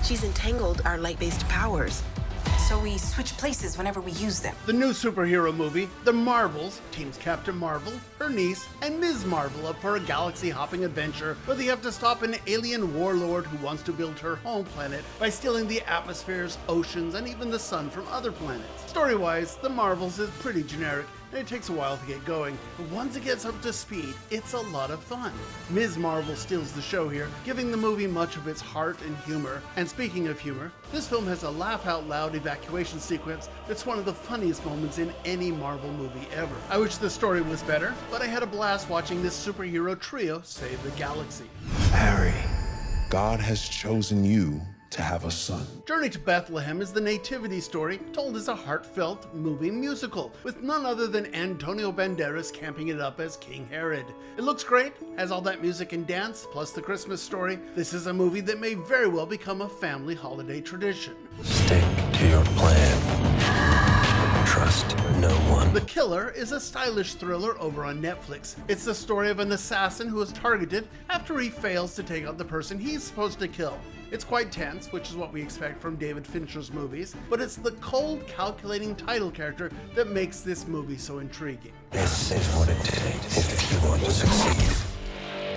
She's entangled our light-based powers. So we switch places whenever we use them. The new superhero movie, The Marvels, teams Captain Marvel, her niece, and Ms. Marvel up for a galaxy-hopping adventure where they have to stop an alien warlord who wants to build her home planet by stealing the atmospheres, oceans, and even the sun from other planets. Story-wise, The Marvels is pretty generic, and it takes a while to get going, but once it gets up to speed, it's a lot of fun. Ms. Marvel steals the show here, giving the movie much of its heart and humor. And speaking of humor, this film has a laugh-out-loud evacuation sequence that's one of the funniest moments in any Marvel movie ever. I wish the story was better, but I had a blast watching this superhero trio save the galaxy. Harry, God has chosen you to have a son. Journey to Bethlehem is the nativity story told as a heartfelt, moving musical with none other than Antonio Banderas camping it up as King Herod. It looks great, has all that music and dance, plus the Christmas story. This is a movie that may very well become a family holiday tradition. Stick to your plan. Trust no one. The Killer is a stylish thriller over on Netflix. It's the story of an assassin who is targeted after he fails to take out the person he's supposed to kill. It's quite tense, which is what we expect from David Fincher's movies, but it's the cold, calculating title character that makes this movie so intriguing. This is what it takes if you want to succeed.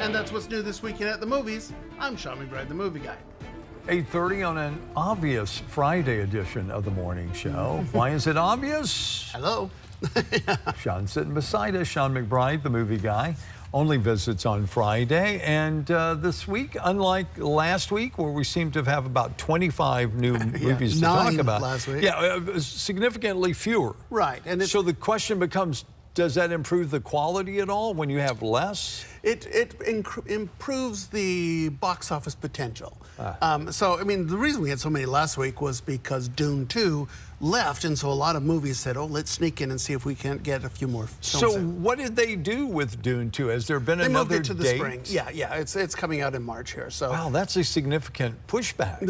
And that's what's new this weekend at the movies. I'm Sean McBride, the movie guy. 8:30 on an obvious Friday edition of the morning show. Why is it obvious? Hello. Sean's sitting beside us. Sean McBride, the movie guy, only visits on Friday. And this week, unlike last week, where we seem to have about 25 new movies to talk about. Last week. Yeah, significantly fewer. Right. And so the question becomes, does that improve the quality at all when you have less? It improves the box office potential. So, I mean, the reason we had so many last week was because Dune 2 left, and so a lot of movies said, oh, let's sneak in and see if we can't get a few more films So in. what did they do with Dune 2? Has there been They moved another it to the date? spring. Yeah, it's coming out in March here. So Wow, that's a significant pushback.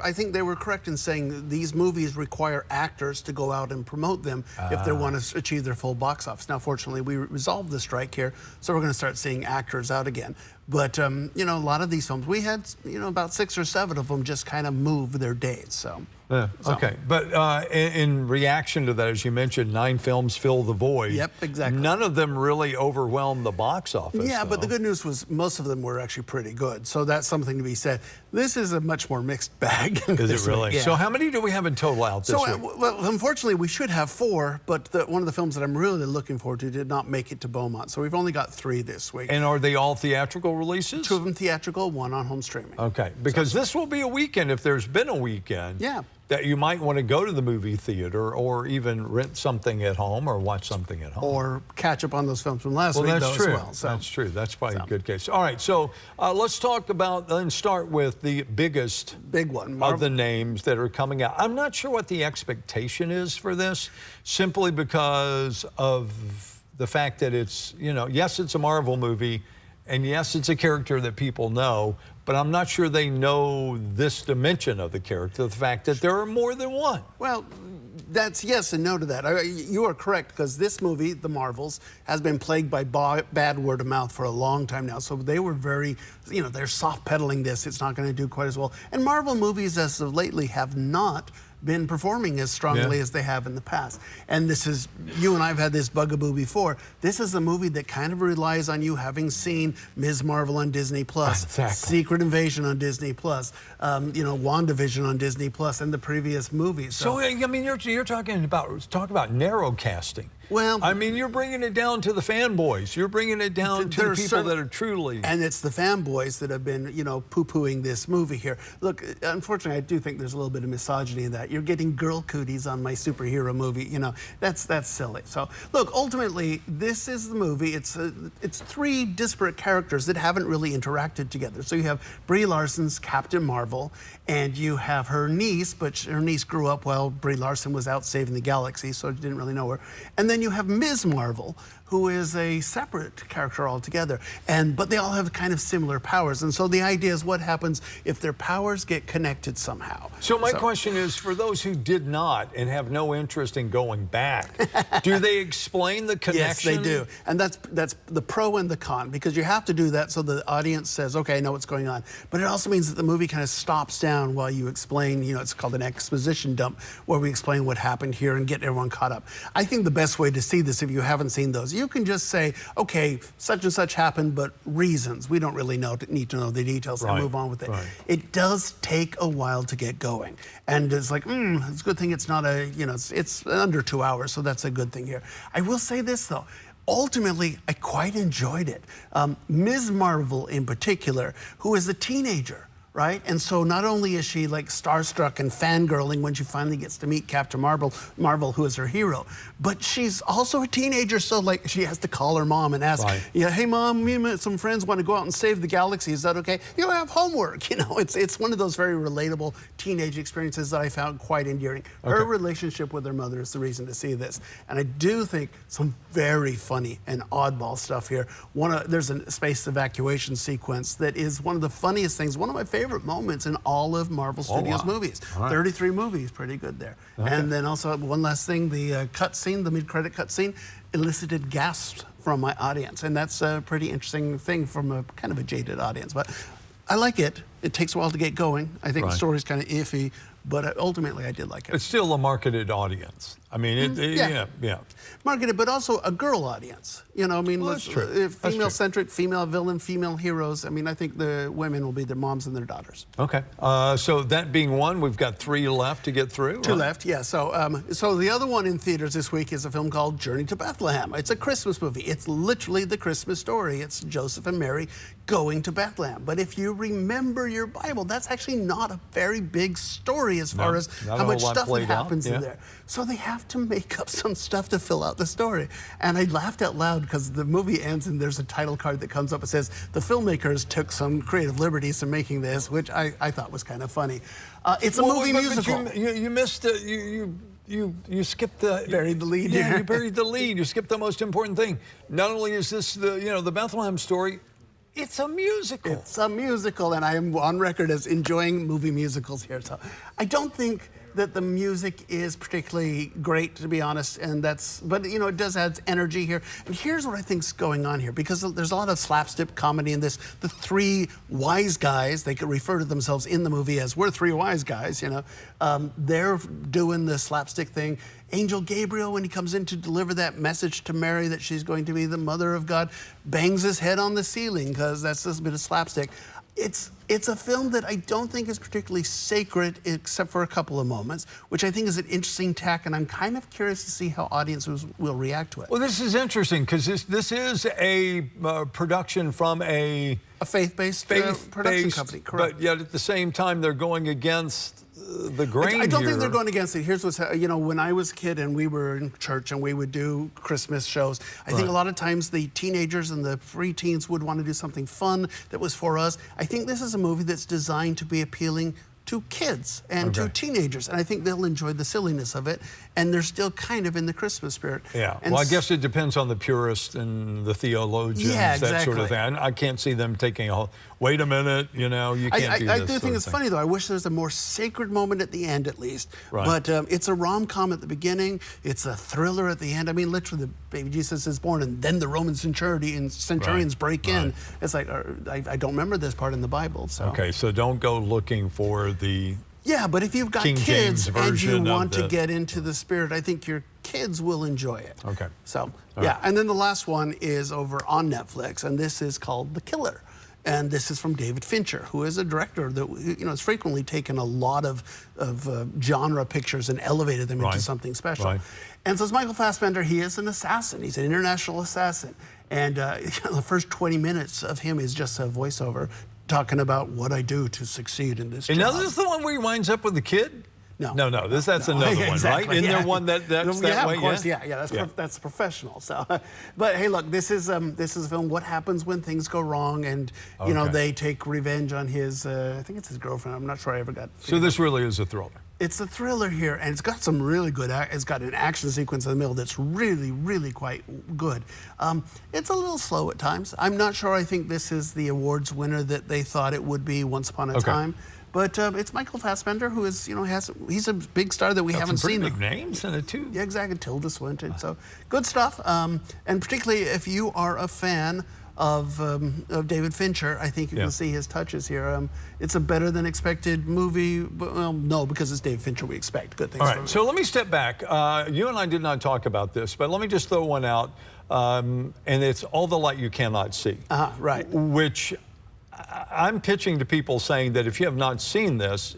I think they were correct in saying these movies require actors to go out and promote them if they want to achieve their full box office. Now, fortunately, we resolved the strike here, so we're going to start seeing actors out again. But, you know, a lot of these films, we had, you know, about 6 or 7 of them just kind of move their dates, so. Yeah, okay, but in reaction to that, as you mentioned, 9 films fill the void. Yep, exactly. None of them really overwhelmed the box office. Yeah, though. but the good news was most of them were actually pretty good, so that's something to be said. This is a much more mixed bag. Is it really? Yeah. So how many do we have in total out this week? Well, unfortunately, we should have 4, but one of the films that I'm really looking forward to did not make it to Beaumont, so we've only got 3 this week. And are they all theatrical releases? 2 of them theatrical, 1 on home streaming. Okay, because this will be a weekend, if there's been a weekend. Yeah. That you might want to go to the movie theater or even rent something at home or watch something at home. Or catch up on those films from last week, That's true. as well. So. That's true. That's probably a good case. All right, so let's talk about and start with the biggest big one of the names that are coming out. I'm not sure what the expectation is for this, simply because of the fact that it's, you know, yes, it's a Marvel movie, and yes, it's a character that people know, but I'm not sure they know this dimension of the character, the fact that there are more than one. Well, that's yes and no to that. You are correct, because this movie, The Marvels, has been plagued by bad word of mouth for a long time now. So they were very, you know, they're soft pedaling this. It's not going to do quite as well. And Marvel movies, as of lately, have not been performing as strongly as they have in the past. And this is, you and I have had this bugaboo before. This is a movie that kind of relies on you having seen Ms. Marvel on Disney Plus, Secret Invasion on Disney Plus, you know, WandaVision on Disney Plus, and the previous movies. So I mean, you're talking about narrow casting. Well, I mean, you're bringing it down to the fanboys. You're bringing it down to the people that are truly. And it's the fanboys that have been, you know, poo-pooing this movie here. Look, unfortunately, I do think there's a little bit of misogyny in that. You're getting girl cooties on my superhero movie. You know, that's silly. So, look, ultimately, this is the movie. It's 3 disparate characters that haven't really interacted together. So you have Brie Larson's Captain Marvel, and you have her niece, but her niece grew up while Brie Larson was out saving the galaxy, so you didn't really know her. And then you have Ms. Marvel, who is a separate character altogether. But they all have kind of similar powers. And so the idea is what happens if their powers get connected somehow. So my question is, for those who did not and have no interest in going back, do they explain the connection? Yes, they do. And that's the pro and the con, because you have to do that so the audience says, okay, I know what's going on. But it also means that the movie kind of stops down while you explain, it's called an exposition dump, where we explain what happened here and get everyone caught up. I think the best way to see this, if you haven't seen those, you can just say, okay, such and such happened, but reasons. We don't really need to know the details and move on with it. Right. It does take a while to get going. And it's like, it's a good thing it's not it's under 2 hours, so that's a good thing here. I will say this, though. Ultimately, I quite enjoyed it. Ms. Marvel, in particular, who is a teenager, right? And so not only is she like starstruck and fangirling when she finally gets to meet Captain Marvel, who is her hero, but she's also a teenager, so like she has to call her mom and ask, hey mom, me and some friends want to go out and save the galaxy. Is that okay? You have homework. It's one of those very relatable teenage experiences that I found quite endearing. Her relationship with her mother is the reason to see this. And I do think some very funny and oddball stuff here. There's a space evacuation sequence that is one of the funniest things, one of my favorite moments in all of Marvel Studios movies. 33 movies, pretty good there. And then also one last thing, the cutscene, the mid-credit cutscene, elicited gasps from my audience. And that's a pretty interesting thing from a kind of a jaded audience. But I like it. It takes a while to get going. I think the story's kind of iffy, but ultimately I did like it. It's still a marketed audience. I mean, yeah. Marketed, but also a girl audience. That's true. Female-centric, female villain, female heroes. I mean, I think the women will be their moms and their daughters. Okay. So that being one, we've got 3 left to get through. 2 left, yeah. So the other one in theaters this week is a film called Journey to Bethlehem. It's a Christmas movie. It's literally the Christmas story. It's Joseph and Mary going to Bethlehem. But if you remember your Bible, that's actually not a very big story as far as how much stuff that happens in there. So they have to make up some stuff to fill out the story. And I laughed out loud because the movie ends and there's a title card that comes up. It says, the filmmakers took some creative liberties in making this, which I thought was kind of funny. It's a movie musical. But you missed it. You skipped the... Buried the lead. Yeah, you buried the lead. You skipped the most important thing. Not only is this the Bethlehem story, it's a musical. It's a musical, and I am on record as enjoying movie musicals here. So I don't think that the music is particularly great, to be honest, but it does add energy here. And here's what I think's going on here, because there's a lot of slapstick comedy in this. The 3 wise guys, they could refer to themselves in the movie as, we're 3 wise guys, they're doing the slapstick thing. Angel Gabriel, when he comes in to deliver that message to Mary that she's going to be the mother of God, bangs his head on the ceiling, because that's just a bit of slapstick. It's a film that I don't think is particularly sacred, except for a couple of moments, which I think is an interesting tack, and I'm kind of curious to see how audiences will react to it. Well, this is interesting, because this is a production from a faith-based production company, correct. But yet at the same time, they're going against the grain I don't think they're going against it. Here's what's, when I was a kid and we were in church and we would do Christmas shows, I think a lot of times the teenagers and the preteens would want to do something fun that was for us. I think this is a movie that's designed to be appealing to kids and to teenagers, and I think they'll enjoy the silliness of it, and they're still kind of in the Christmas spirit. Yeah, and well, I guess it depends on the purists and the theologians, that sort of thing. I can't see them taking wait a minute, you can't do this. I do think it's funny, though. I wish there was a more sacred moment at the end, at least. But it's a rom-com at the beginning. It's a thriller at the end. I mean, literally, the baby Jesus is born, and then the Roman centurions break in. It's like, I don't remember this part in the Bible. So. Okay, so don't go looking for the... Yeah, but if you've got kids and you want to get into the spirit, I think your kids will enjoy it. Okay. So, and then the last one is over on Netflix, and this is called The Killer. And this is from David Fincher, who is a director that has frequently taken a lot of genre pictures and elevated them into something special. And so it's Michael Fassbender. He is an assassin. He's an international assassin. And the first 20 minutes of him is just a voiceover talking about what I do to succeed in this job. And now this is the one where he winds up with the kid? No. That's another exactly, one, right? Isn't there one that's that way? Of course, that's professional. So, but hey, look, this is a film. What happens when things go wrong, and you know they take revenge on his. I think it's his girlfriend. I'm not sure I ever got. So this really is a thriller. It's a thriller here, and it's got some really good. It's got an action sequence in the middle that's really, really quite good. It's a little slow at times. I'm not sure. I think this is the awards winner that they thought it would be once upon a time. But it's Michael Fassbender, who is, he's a big star that we haven't seen. Some pretty big names in it too. Yeah, exactly. Tilda Swinton. So good stuff. And particularly if you are a fan of David Fincher, I think you can see his touches here. It's a better than expected movie. Well, no, because it's David Fincher, we expect good things. All right. So let me step back. You and I did not talk about this, but let me just throw one out. And it's All the Light You Cannot See. Right. Which I'm pitching to people saying that if you have not seen this,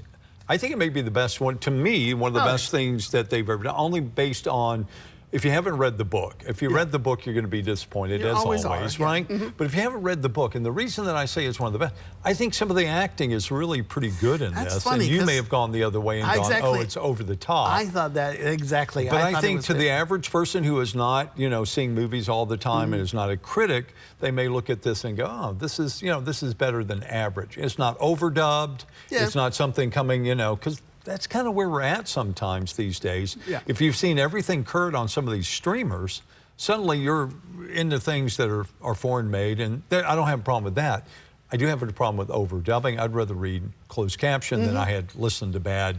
I think it may be the best one, to me, one of the best things that they've ever done, only based on, if you haven't read the book. If you read the book, you're going to be disappointed, as always, right? But if you haven't read the book, and the reason that I say it's one of the best, I think some of the acting is really pretty good in this. Funny, and you may have gone the other way and gone, oh, it's over the top. I thought that, exactly. But I think to the average person who is not, seeing movies all the time and is not a critic, they may look at this and go, oh, this is better than average. It's not overdubbed. It's not something coming, because that's kind of where we're at sometimes these days. If you've seen everything current on some of these streamers, suddenly you're into things that are foreign made, and I don't have a problem with that. I do have a problem with overdubbing. I'd rather read closed caption than I had listened to bad,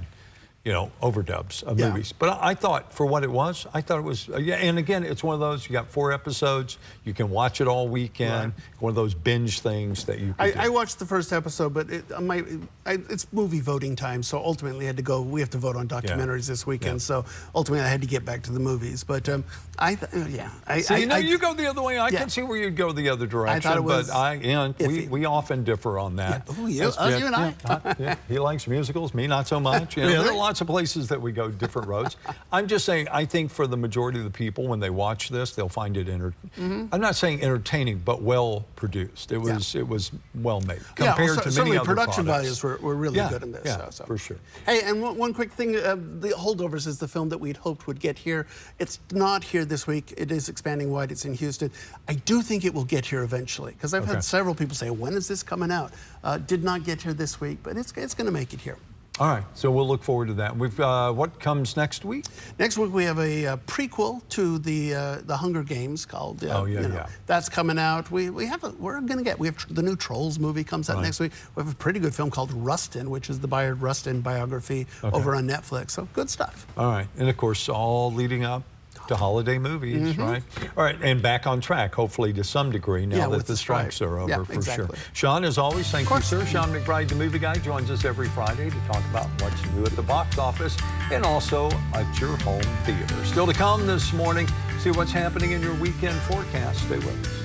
overdubs of movies. But I thought, for what it was, I thought it was, and again, it's one of those, you got 4 episodes, you can watch it all weekend, one of those binge things that you can do. I watched the first episode, but it's movie voting time, so ultimately I had to go, we have to vote on documentaries this weekend, so ultimately I had to get back to the movies. But you go the other way. I can see where you'd go the other direction, we often differ on that. You and I. He likes musicals, me not so much. There are lots of places that we go different roads. I'm just saying, I think for the majority of the people, when they watch this, they'll find it I'm not saying entertaining, but well produced. It was well made compared to many other production products. values were really good in this. Yeah, for sure. Hey, and one quick thing, The Holdovers is the film that we'd hoped would get here. It's not here this week. It is expanding wide. It's in Houston. I do think it will get here eventually, because I've had several people say, when is this coming out? Did not get here this week, but it's going to make it here. All right, so we'll look forward to that. We've what comes next week? Next week we have a prequel to the Hunger Games called. That's coming out. We have the new Trolls movie comes out next week. We have a pretty good film called Rustin, which is the Bayard Rustin biography over on Netflix. So good stuff. All right, and of course all leading up to holiday movies, right? All right, and back on track, hopefully to some degree, now that the strikes are over, for sure. Sean, as always, thank you, sir. Sean McBride, the movie guy, joins us every Friday to talk about what's new at the box office and also at your home theater. Still to come this morning, see what's happening in your weekend forecast. Stay with us.